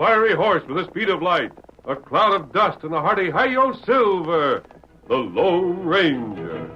fiery horse with the speed of light, a cloud of dust, and a hearty hi-yo silver, the Lone Ranger.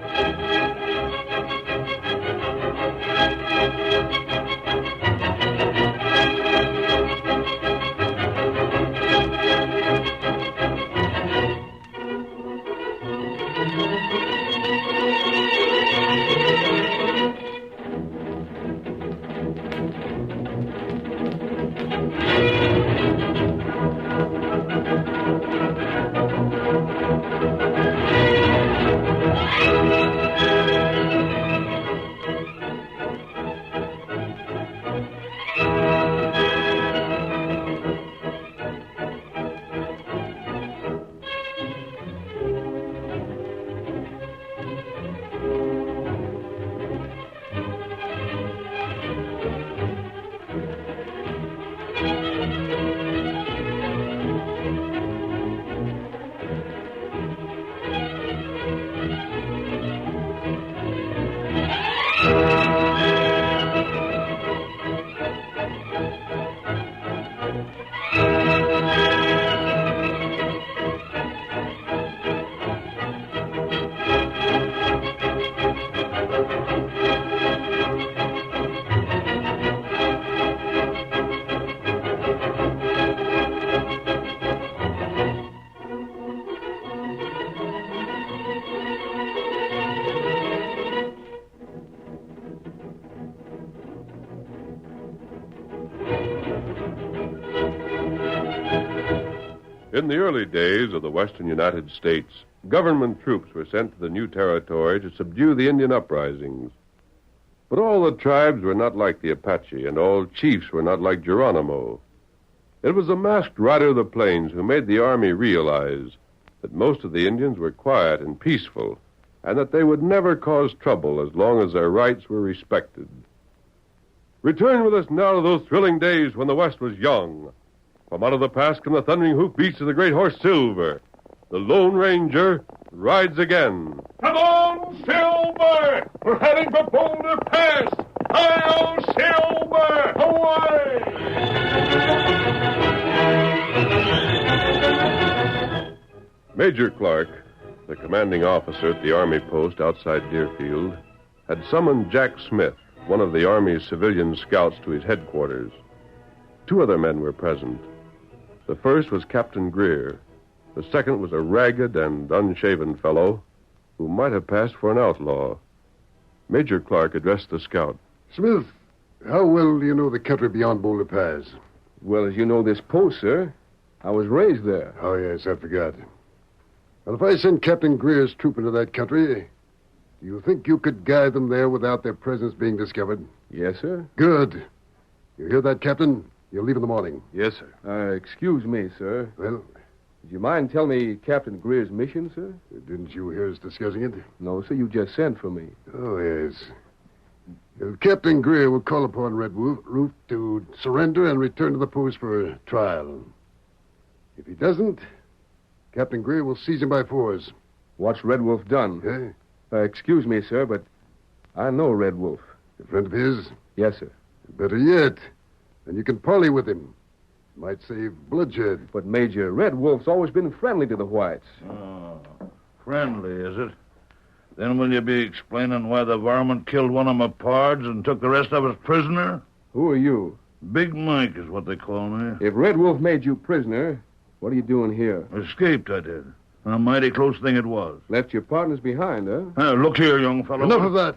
In the early days of the western United States, government troops were sent to the new territory to subdue the Indian uprisings. But all the tribes were not like the Apache, and all chiefs were not like Geronimo. It was the masked rider of the plains who made the army realize that most of the Indians were quiet and peaceful, and that they would never cause trouble as long as their rights were respected. Return with us now to those thrilling days when the West was young. From out of the past come the thundering hoofbeats of the great horse Silver. The Lone Ranger rides again. Come on, Silver! We're heading for Boulder Pass! Hi-yo, Silver! Away! Major Clark, the commanding officer at the Army post outside Deerfield, had summoned Jack Smith, one of the Army's civilian scouts, to his headquarters. Two other men were present. The first was Captain Greer. The second was a ragged and unshaven fellow who might have passed for an outlaw. Major Clark addressed the scout. Smith, how well do you know the country beyond Boulder Pass? Well, as you know this post, sir. I was raised there. Oh, yes, I forgot. Well, if I send Captain Greer's troop into that country, do you think you could guide them there without their presence being discovered? Yes, sir. Good. You hear that, Captain? You'll leave in the morning. Yes, sir. Excuse me, sir. Well, Would you mind telling me Captain Greer's mission, sir? didn't you hear us discussing it? No, sir. You just sent for me. Oh, yes. Captain Greer will call upon Red Wolf to surrender and return to the post for trial. If he doesn't, Captain Greer will seize him by force. What's Red Wolf done? Eh? Excuse me, sir, but I know Red Wolf. A friend of his? Yes, sir. Better yet, then you can parley with him. Might save bloodshed. But, Major, Red Wolf's always been friendly to the whites. Oh, friendly, is it? Then will you be explaining why the varmint killed one of my pards and took the rest of us prisoner? Who are you? Big Mike is what they call me. If Red Wolf made you prisoner, what are you doing here? Escaped, I did. A mighty close thing it was. Left your partners behind, huh? Look here, young fellow. Enough of that.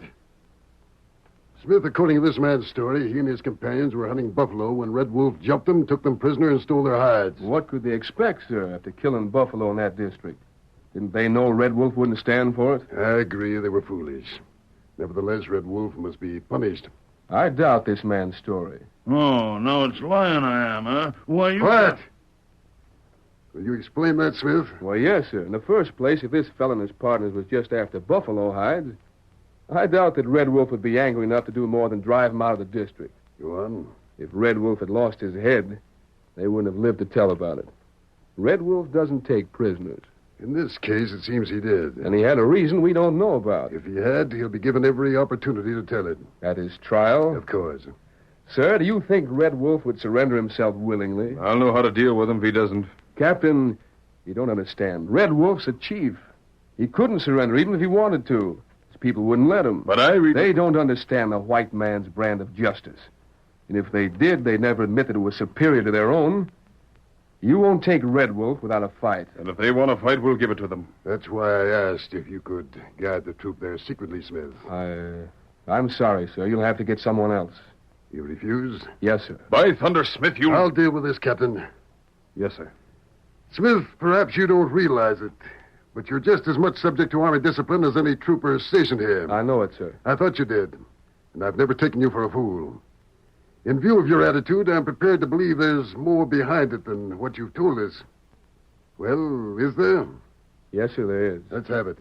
Smith, according to this man's story, he and his companions were hunting buffalo when Red Wolf jumped them, took them prisoner, and stole their hides. What could they expect, sir, after killing buffalo in that district? Didn't they know Red Wolf wouldn't stand for it? I agree they were foolish. Nevertheless, Red Wolf must be punished. I doubt this man's story. Oh, now it's lying I am, huh? Why, you... Quiet! Will you explain that, Smith? Well, yes, sir. In the first place, if this fellow and his partners was just after buffalo hides, I doubt that Red Wolf would be angry enough to do more than drive him out of the district. Go on. If Red Wolf had lost his head, they wouldn't have lived to tell about it. Red Wolf doesn't take prisoners. In this case, it seems he did. And he had a reason we don't know about. If he had, he'll be given every opportunity to tell it. At his trial? Of course. Sir, do you think Red Wolf would surrender himself willingly? I'll know how to deal with him if he doesn't. Captain, you don't understand. Red Wolf's a chief. He couldn't surrender even if he wanted to. His people wouldn't let him. But They don't understand the white man's brand of justice. And if they did, they'd never admit that it was superior to their own. You won't take Red Wolf without a fight. And if they want to fight, we'll give it to them. That's why I asked if you could guide the troop there secretly, Smith. I'm sorry, sir. You'll have to get someone else. You refuse? Yes, sir. By thunder, Smith, you... I'll deal with this, Captain. Yes, sir. Smith, perhaps you don't realize it, but you're just as much subject to Army discipline as any trooper stationed here. I know it, sir. I thought you did, and I've never taken you for a fool. In view of your attitude, I'm prepared to believe there's more behind it than what you've told us. Well, is there? Yes, sir, there is. Let's have it.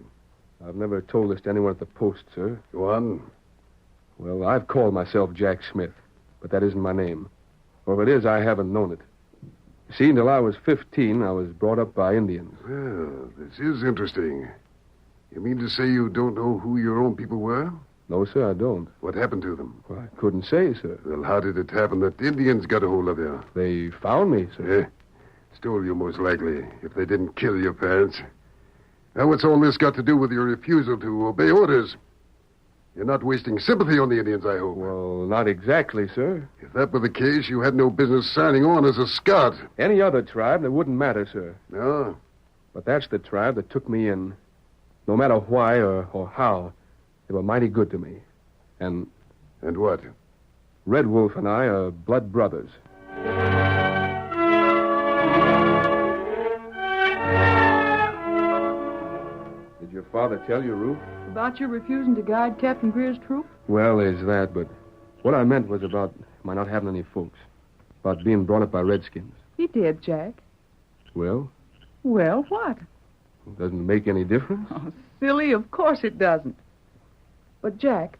I've never told this to anyone at the post, sir. Go on. Well, I've called myself Jack Smith, but that isn't my name. Or if it is, I haven't known it. You see, until I was 15, I was brought up by Indians. Well, this is interesting. You mean to say you don't know who your own people were? No, sir, I don't. What happened to them? Well, I couldn't say, sir. Well, how did it happen that the Indians got a hold of you? They found me, sir. Stole you, most likely, if they didn't kill your parents. Now, what's all this got to do with your refusal to obey orders? You're not wasting sympathy on the Indians, I hope. Well, not exactly, sir. If that were the case, you had no business signing on as a scout. Any other tribe, that wouldn't matter, sir. No? But that's the tribe that took me in. No matter why or how, they were mighty good to me. And And what? Red Wolf and I are blood brothers. Did your father tell you, Ruth? About your refusing to guide Captain Greer's troop? Well, there's that, but what I meant was about my not having any folks. About being brought up by redskins. He did, Jack. Well, Well, what? it doesn't make any difference. Oh, silly, of course it doesn't. But, Jack,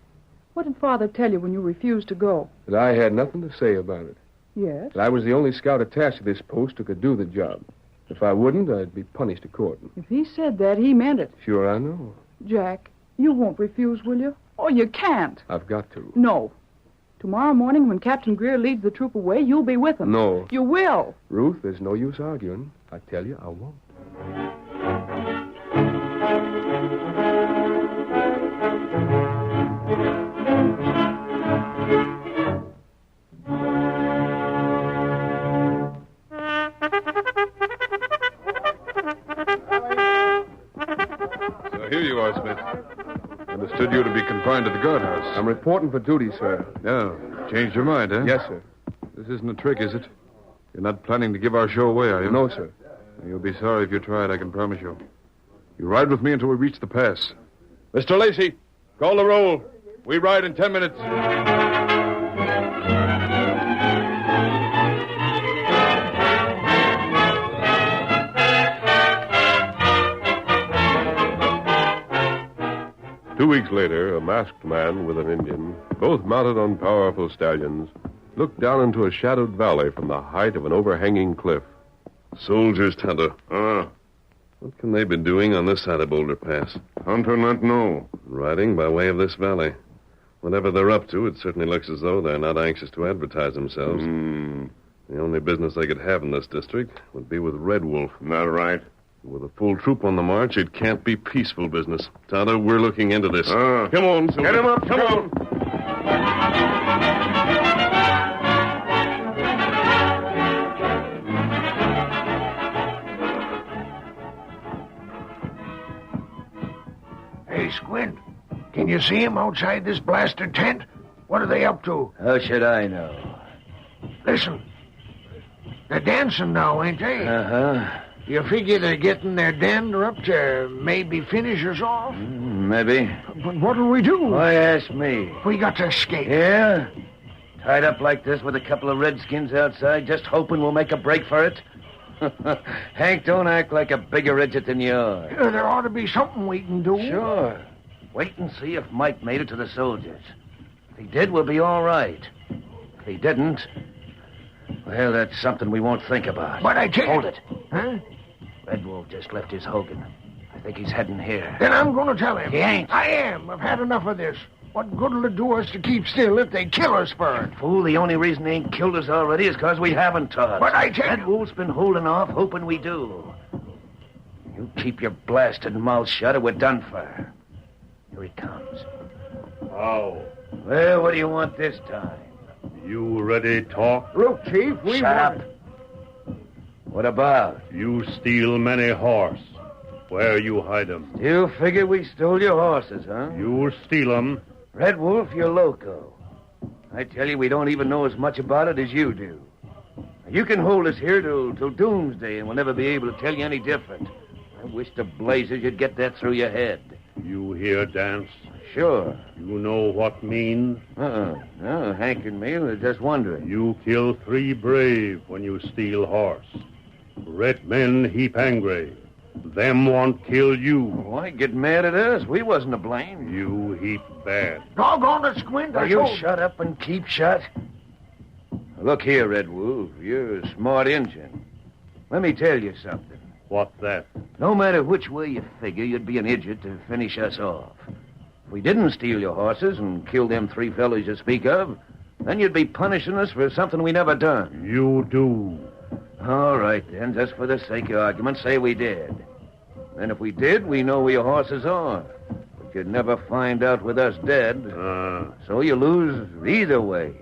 what did Father tell you when you refused to go? That I had nothing to say about it. Yes? That I was the only scout attached to this post who could do the job. If I wouldn't, I'd be punished according. If he said that, he meant it. Sure, I know. Jack, you won't refuse, will you? Oh, you can't. I've got to. No. Tomorrow morning, when Captain Greer leads the troop away, you'll be with him. No. You will. Ruth, there's no use arguing. I tell you, I won't. So here you are, Smith. Understood you to be confined to the guardhouse. I'm reporting for duty, sir. No. Changed your mind, huh? Yes, sir. This isn't a trick, is it? You're not planning to give our show away, are you? No, sir. You'll be sorry if you tried, I can promise you. You ride with me until we reach the pass. Mr. Lacey, call the roll. We ride in 10 minutes. Two weeks later, a masked man with an Indian, both mounted on powerful stallions, looked down into a shadowed valley from the height of an overhanging cliff. Soldiers, Tonto. What can they be doing on this side of Boulder Pass? Hunter not know. Riding by way of this valley. Whatever they're up to, it certainly looks as though they're not anxious to advertise themselves. The only business they could have in this district would be with Red Wolf. Not right. With a full troop on the march, it can't be peaceful business. Tonto, we're looking into this. Come on, soldier. Get him up, Come on. Hey, Squint, can you see him outside this blaster tent? What are they up to? How should I know? Listen, they're dancing now, ain't they? Uh-huh. You figure they're getting their dander up to maybe finish us off? Maybe. But what'll we do? Why ask me? We got to escape. Yeah? Tied up like this with a couple of redskins outside, just hoping we'll make a break for it? Hank, don't act like a bigger idiot than you are. There ought to be something we can do. Sure. Wait and see if Mike made it to the soldiers. If he did, we'll be all right. If he didn't, well, that's something we won't think about. But I tell you... Hold it. Huh? Red Wolf just left his Hogan. I think he's heading here. Then I'm going to tell him. He ain't. I am. I've had enough of this. What good'll it do us to keep still if they kill us first? Fool, the only reason they ain't killed us already is because we haven't, Todd. But I tell Red you... Wolf's been holding off, hoping we do. You keep your blasted mouth shut or we're done for. Here he comes. How? Well, what do you want this time? You ready talk? Look, Chief, we Shut up. What about? You steal many horse. Where you hide 'em? You figure we stole your horses, huh? You steal 'em. Red Wolf, you're loco. I tell you, we don't even know as much about it as you do. You can hold us here till doomsday, and we'll never be able to tell you any different. I wish to blazes you'd get that through your head. You hear dance? Sure. You know what mean? No, Hank and me were just wondering. You kill 3 brave when you steal horse. Red men heap angry. Them want kill you. Why get mad at us? We wasn't to blame. You heap bad. Doggone it, Squint. Will you shut up and keep shut? Look here, Red Wolf. You're a smart Injun. Let me tell you something. What's that? No matter which way you figure, you'd be an idiot to finish us off. If we didn't steal your horses and kill them 3 fellows you speak of, then you'd be punishing us for something we never done. You do. All right, then, just for the sake of argument, say we did. And if we did, we know where your horses are. But you'd never find out with us dead. So you lose either way.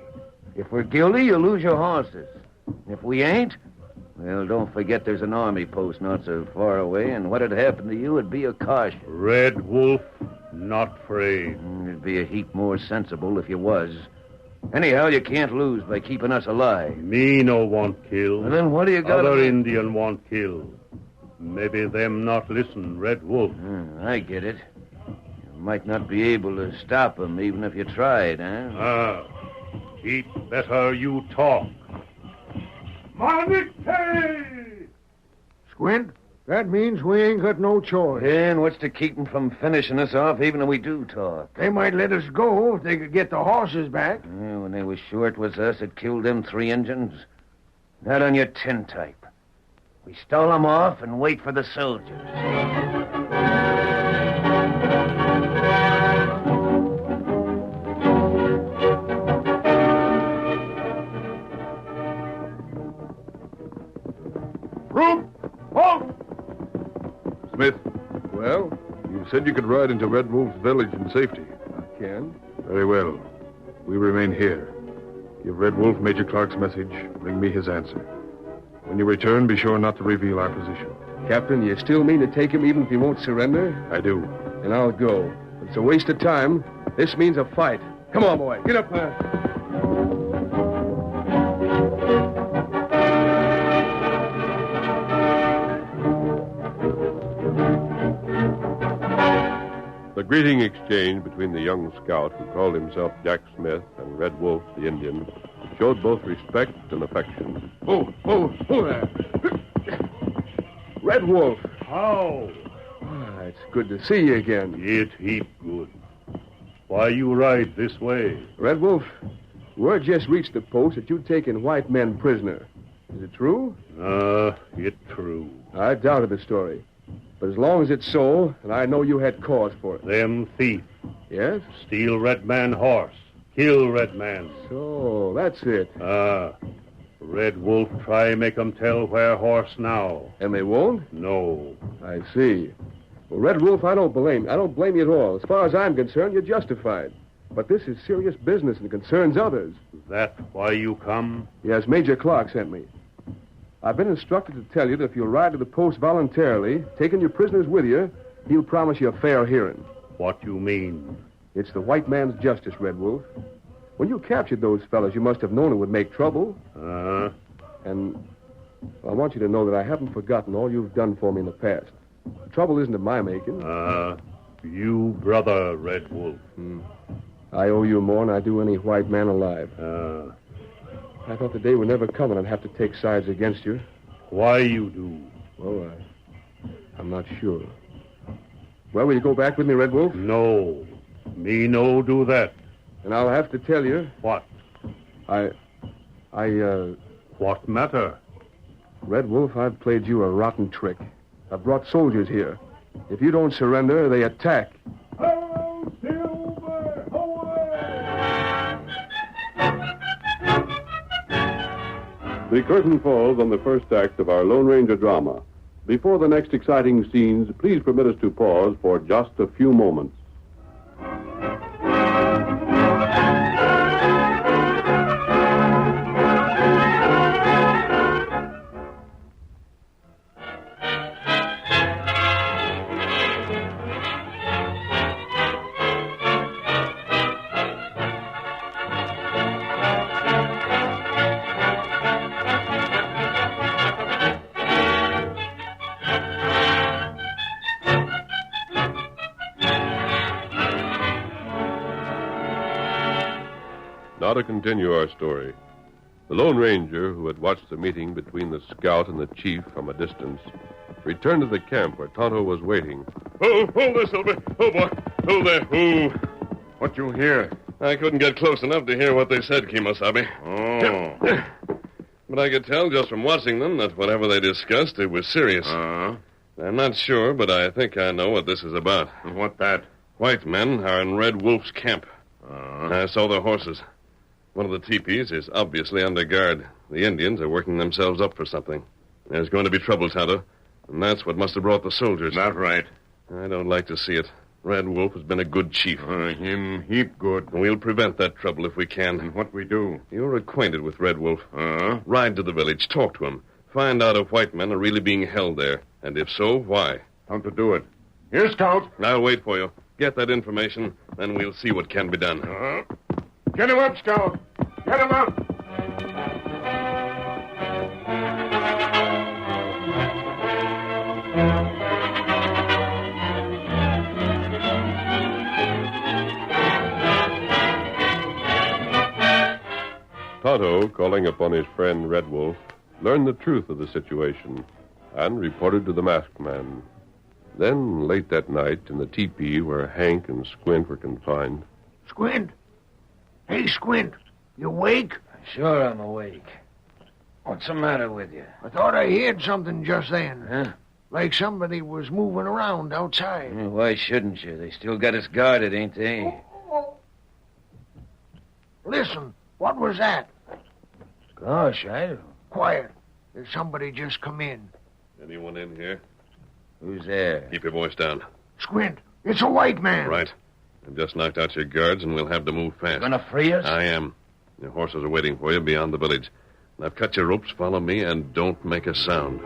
If we're guilty, you lose your horses. If we ain't, well, don't forget there's an army post not so far away, and what'd happen to you would be a caution. Red Wolf, not afraid. It'd be a heap more sensible if you was. Anyhow, you can't lose by keeping us alive. Me no want kill. Well, then what do you got? Other Indian want kill. Maybe them not listen, Red Wolf. I get it. You might not be able to stop them even if you tried, huh? Heap better you talk. Manite! Squint, that means we ain't got no choice. And what's to keep them from finishing us off even if we do talk? They might let us go if they could get the horses back. When they were sure it was us that killed them 3 Injuns. Not on your tintype. We stole them off and wait for the soldiers. Root! Halt! Smith, Well, you said you could ride into Red Wolf's village in safety. I can. Very well. We remain here. Give Red Wolf Major Clark's message. Bring me his answer. When you return, be sure not to reveal our position. Captain, you still mean to take him even if he won't surrender? I do. Then I'll go. It's a waste of time. This means a fight. Come on, boy. Get up there. The greeting exchange between the young scout who called himself Jack Smith and Red Wolf, the Indian, showed both respect and affection. Oh, there. Red Wolf. How? It's good to see you again. It heap good. Why you ride this way? Red Wolf, word just reached the post that you'd taken white men prisoner. Is it true? It true. I doubted the story. But as long as it's so, and I know you had cause for it. Them thief. Yes? Steal red man horse. Kill red man. So, that's it. Red Wolf try make 'em tell where horse now. And they won't? No. I see. Well, Red Wolf, I don't blame you at all. As far as I'm concerned, you're justified. But this is serious business and concerns others. That why you come? Yes, Major Clark sent me. I've been instructed to tell you that if you'll ride to the post voluntarily, taking your prisoners with you, he'll promise you a fair hearing. What you mean? It's the white man's justice, Red Wolf. When you captured those fellows, you must have known it would make trouble. And I want you to know that I haven't forgotten all you've done for me in the past. The trouble isn't of my making. You brother, Red Wolf. I owe you more than I do any white man alive. I thought the day would never come when I'd have to take sides against you. Why you do? Well, I'm not sure. Well, will you go back with me, Red Wolf? No. Me no do that. And I'll have to tell you. What? What matter? Red Wolf, I've played you a rotten trick. I've brought soldiers here. If you don't surrender, they attack. Hello, Silver! The curtain falls on the first act of our Lone Ranger drama. Before the next exciting scenes, please permit us to pause for just a few moments. Now to continue our story. The Lone Ranger, who had watched the meeting between the scout and the chief from a distance, returned to the camp where Tonto was waiting. Oh, hold there, Silver. Oh, boy. Hold there. Oh. What you hear? I couldn't get close enough to hear what they said, Kimosabe. Oh. But I could tell just from watching them that whatever they discussed, it was serious. I'm not sure, but I think I know what this is about. What that? White men are in Red Wolf's camp. I saw their horses. One of the teepees is obviously under guard. The Indians are working themselves up for something. There's going to be trouble, Tonto. And that's what must have brought the soldiers. Not right. I don't like to see it. Red Wolf has been a good chief. Him heap good. We'll prevent that trouble if we can. And what we do? You're acquainted with Red Wolf. Ride to the village, talk to him. Find out if white men are really being held there. And if so, why? Time to do it. Here, Scout. I'll wait for you. Get that information, then we'll see what can be done. Get him up, Scout. Get him up. Tonto, calling upon his friend Red Wolf, learned the truth of the situation and reported to the masked man. Then, late that night, in the teepee where Hank and Squint were confined... Squint? Hey, Squint, you awake? Sure I'm awake. What's the matter with you? I thought I heard something just then. Huh? Like somebody was moving around outside. Yeah, why shouldn't you? They still got us guarded, ain't they? Listen, what was that? Gosh, I don't... Quiet. There's somebody just come in. Anyone in here? Who's there? Keep your voice down. Squint, it's a white man. Right. I've just knocked out your guards, and we'll have to move fast. You gonna free us? I am. Your horses are waiting for you beyond the village. And I've cut your ropes. Follow me, and don't make a sound.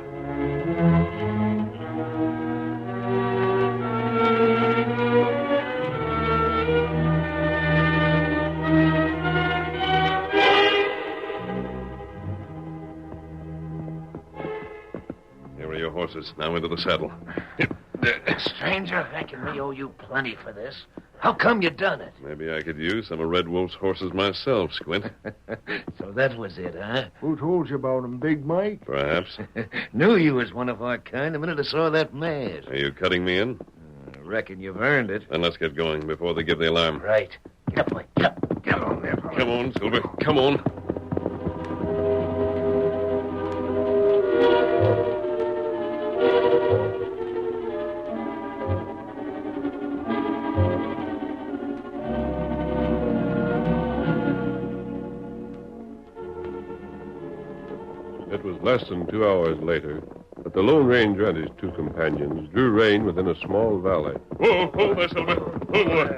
Here are your horses. Now into the saddle. Stranger, I reckon we owe you plenty for this. How come you done it? Maybe I could use some of Red Wolf's horses myself, Squint. So that was it, huh? Who told you about him, Big Mike? Perhaps. Knew you was one of our kind the minute I saw that mask. Are you cutting me in? I reckon you've earned it. Then let's get going before they give the alarm. Right. Get up, boy. Get up. Get on there, boy. Come on, Silver. Come on. It was less than 2 hours later that the Lone Ranger and his two companions drew rein within a small valley. Oh, hold there, Silver.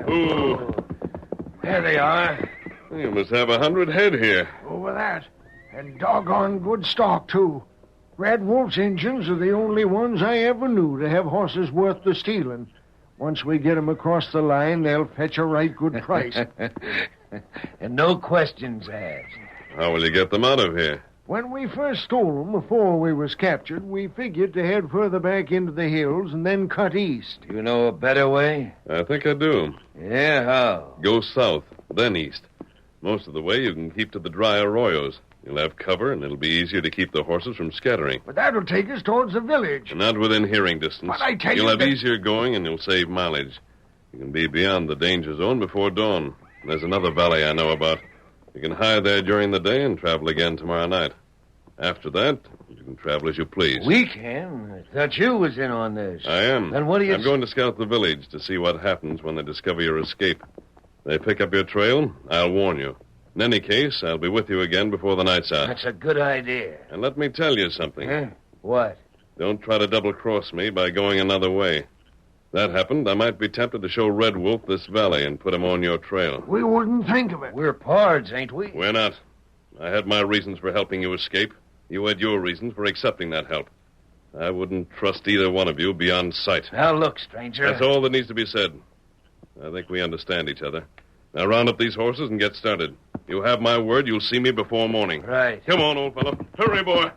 Oh. There they are. You must have 100 head here. Over that. And doggone good stock, too. Red Wolf's Injuns are the only ones I ever knew to have horses worth the stealing. Once we get 'em across the line, they'll fetch a right good price. And no questions asked. How will you get them out of here? When we first stole 'em, before we was captured, we figured to head further back into the hills and then cut east. Do you know a better way? I think I do. Yeah, how? Go south, then east. Most of the way you can keep to the dry arroyos. You'll have cover, and it'll be easier to keep the horses from scattering. But that'll take us towards the village. And not within hearing distance. But I tell you You'll have that- easier going, and you'll save mileage. You can be beyond the danger zone before dawn. And there's another valley I know about. You can hide there during the day and travel again tomorrow night. After that, you can travel as you please. We can. I thought you was in on this. I am. Then what do you... I'm going to scout the village to see what happens when they discover your escape. They pick up your trail, I'll warn you. In any case, I'll be with you again before the night's out. That's a good idea. And let me tell you something. Huh? What? Don't try to double-cross me by going another way. If that happened, I might be tempted to show Red Wolf this valley and put him on your trail. We wouldn't think of it. We're pards, ain't we? We're not. I had my reasons for helping you escape. You had your reasons for accepting that help. I wouldn't trust either one of you beyond sight. Now, look, stranger. That's all that needs to be said. I think we understand each other. Now, round up these horses and get started. You have my word you'll see me before morning. Right. Come on, old fellow. Hurry, boy.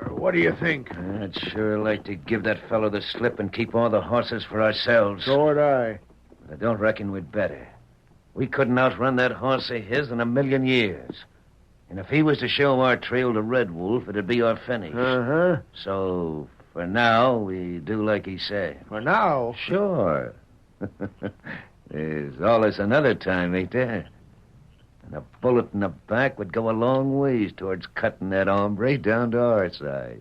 What do you think? I'd sure like to give that fellow the slip and keep all the horses for ourselves. So would I. But I don't reckon we'd better. We couldn't outrun that horse of his in a million years. And if he was to show our trail to Red Wolf, it'd be our finish. Uh-huh. So, for now, we do like he said. For now? Sure. There's always another time, ain't there? And a bullet in the back would go a long ways towards cutting that hombre down to our size.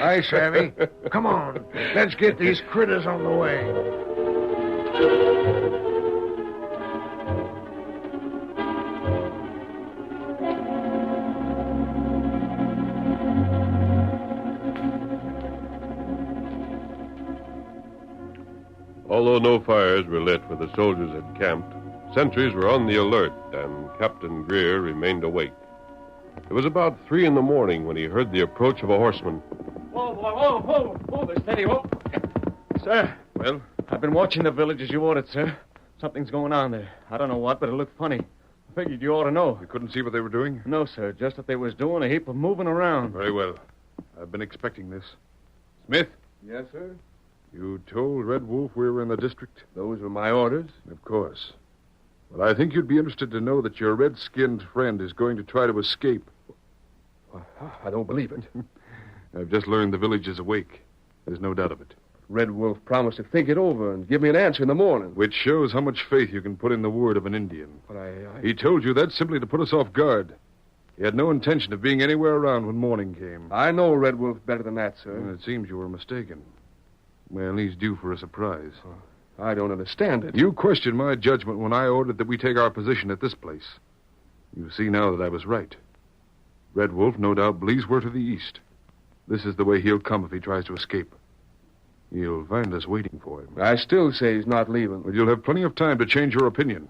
Aye, Savvy. Come on. Let's get these critters on the way. Although no fires were lit where the soldiers had camped, sentries were on the alert, and Captain Greer remained awake. It was about 3 in the morning when he heard the approach of a horseman. Whoa, whoa, whoa, whoa, whoa there, steady, whoa. Sir. Well? I've been watching the village as you ordered, sir. Something's going on there. I don't know what, but it looked funny. I figured you ought to know. You couldn't see what they were doing? No, sir, just that they was doing a heap of moving around. Very well. I've been expecting this. Smith? Yes, sir? You told Red Wolf we were in the district? Those were my orders. Of course. Well, I think you'd be interested to know that your red-skinned friend is going to try to escape. I don't believe it. I've just learned the village is awake. There's no doubt of it. Red Wolf promised to think it over and give me an answer in the morning. Which shows how much faith you can put in the word of an Indian. But He told you that simply to put us off guard. He had no intention of being anywhere around when morning came. I know Red Wolf better than that, sir. Well, it seems you were mistaken. Well, he's due for a surprise. I don't understand it. You questioned my judgment when I ordered that we take our position at this place. You see now that I was right. Red Wolf no doubt believes we're to the east. This is the way he'll come if he tries to escape. You'll find us waiting for him. I still say he's not leaving. But you'll have plenty of time to change your opinion.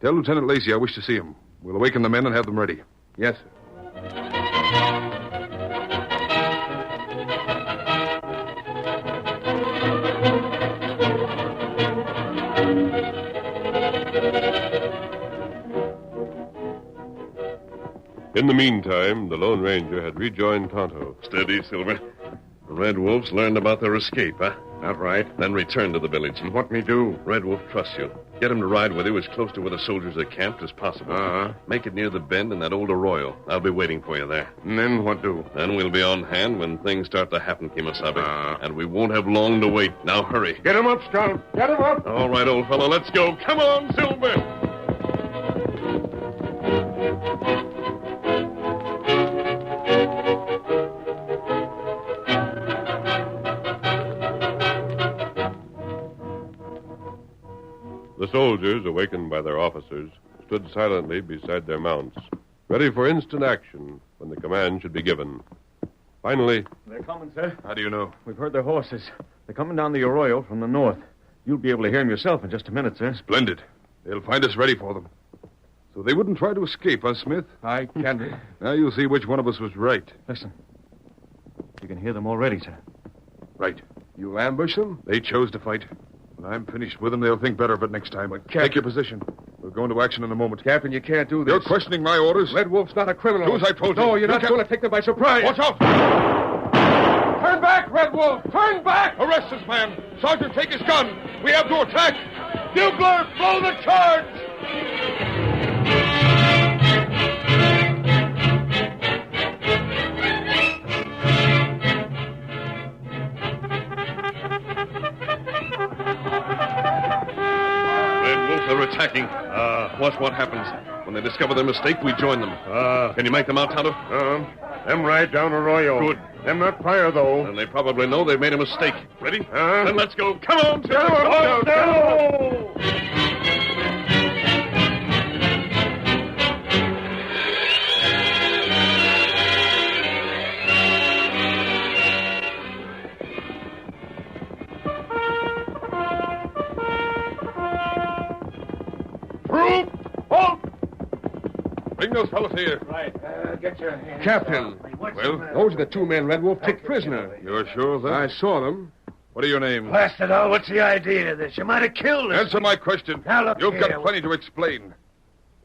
Tell Lieutenant Lacey I wish to see him. We'll awaken the men and have them ready. Yes, sir. In the meantime, the Lone Ranger had rejoined Tonto. Steady, Silver. The Red Wolves learned about their escape, huh? Not right. Then returned to the village. And what me do? Red Wolf trusts you. Get him to ride with you as close to where the soldiers are camped as possible. Uh-huh. Make it near the bend in that old arroyo. I'll be waiting for you there. And then what do? Then we'll be on hand when things start to happen, Kemosabe. And we won't have long to wait. Now hurry. Get him up, Scout. Get him up. All right, old fellow, let's go. Come on, Silver. The soldiers, awakened by their officers, stood silently beside their mounts, ready for instant action when the command should be given. Finally... They're coming, sir. How do you know? We've heard their horses. They're coming down the arroyo from the north. You'll be able to hear them yourself in just a minute, sir. Splendid. They'll find us ready for them. So they wouldn't try to escape, huh, Smith? I can't. Now you'll see which one of us was right. Listen. You can hear them already, sir. Right. You ambush them? They chose to fight. When I'm finished with them, they'll think better of it next time. But, Take your position. We'll go into action in a moment. Captain, you can't do this. You're questioning my orders? Red Wolf's not a criminal. Do as I told you. No, you're not going to take them by surprise. Watch out! Turn back, Red Wolf! Turn back! Arrest this man! Sergeant, take his gun! We have to attack! Bugler, blow the charge! They're attacking. Watch what happens. When they discover their mistake, we join them. Can you make them out, Tonto? Them ride down Arroyo. Good. Them not fire, though. And they probably know they've made a mistake. Ready? Then let's go. Come on, Get 'em up, Silver. now, go! Bring those fellows here. Right. Get your hands Captain. off me. What's Well, the matter? those are the two men Red Wolf took prisoner. You're sure of that? I saw them. What are your names? Blasted all, what's the idea of this? You might have killed us. Answer my question. Now, look You've here. got plenty to explain.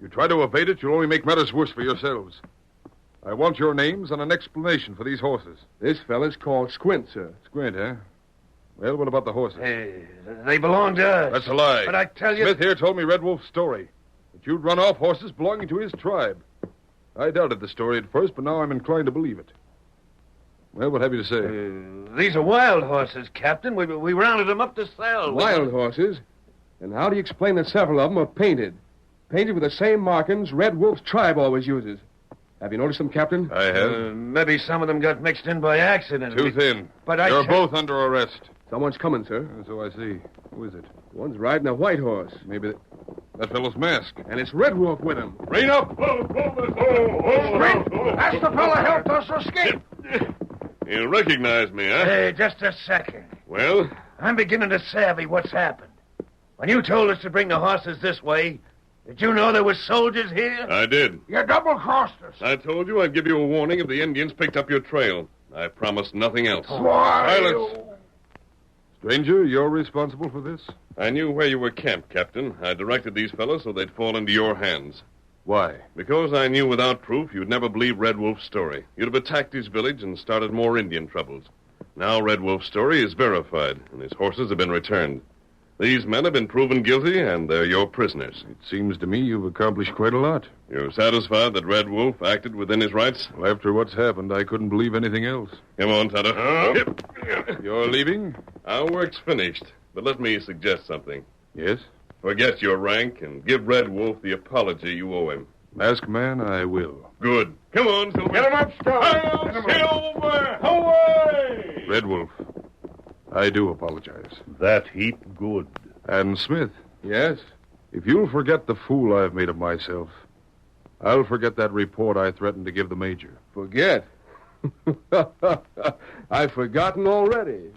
You try to evade it, you'll only make matters worse for yourselves. I want your names and an explanation for these horses. This fella's called Squint, sir. Squint, eh? Well, what about the horses? Hey, they belong to us. That's a lie. But I tell you... Smith here told me Red Wolf's story. That you'd run off horses belonging to his tribe. I doubted the story at first, but now I'm inclined to believe it. Well, what have you to say? These are wild horses, Captain. We rounded them up to sell. Wild horses? And how do you explain that several of them are painted? Painted with the same markings Red Wolf's tribe always uses. Have you noticed them, Captain? I have. Maybe some of them got mixed in by accident. Too thin. But You're both under arrest. Someone's coming, sir. So I see. Who is it? One's riding a white horse. Maybe that fellow's masked. And it's Red Wolf with him. Rein up! That's the fella helped us escape. You recognize me, huh? Hey, just a second. Well? I'm beginning to savvy what's happened. When you told us to bring the horses this way, did you know there were soldiers here? I did. You double-crossed us. I told you I'd give you a warning if the Indians picked up your trail. I promised nothing else. Why? Silence! Stranger, you're responsible for this? I knew where you were camped, Captain. I directed these fellows so they'd fall into your hands. Why? Because I knew without proof you'd never believe Red Wolf's story. You'd have attacked his village and started more Indian troubles. Now Red Wolf's story is verified, and his horses have been returned. These men have been proven guilty, and they're your prisoners. It seems to me you've accomplished quite a lot. You're satisfied that Red Wolf acted within his rights? Well, after what's happened, I couldn't believe anything else. Come on, Tonto. You're leaving? Our work's finished, but let me suggest something. Yes? Forget your rank and give Red Wolf the apology you owe him. Masked man, I will. Good. Come on, Silver. Get him up, Stone. Silver! Away! Red Wolf, I do apologize. That heap good. And Smith, Yes? if you'll forget the fool I've made of myself, I'll forget that report I threatened to give the major. Forget? I've forgotten already.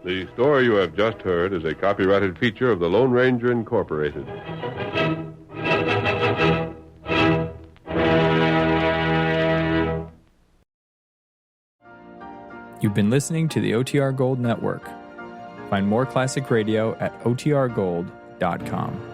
The story you have just heard is a copyrighted feature of the Lone Ranger Incorporated. You've been listening to the OTR Gold Network. Find more classic radio at otrgold.com.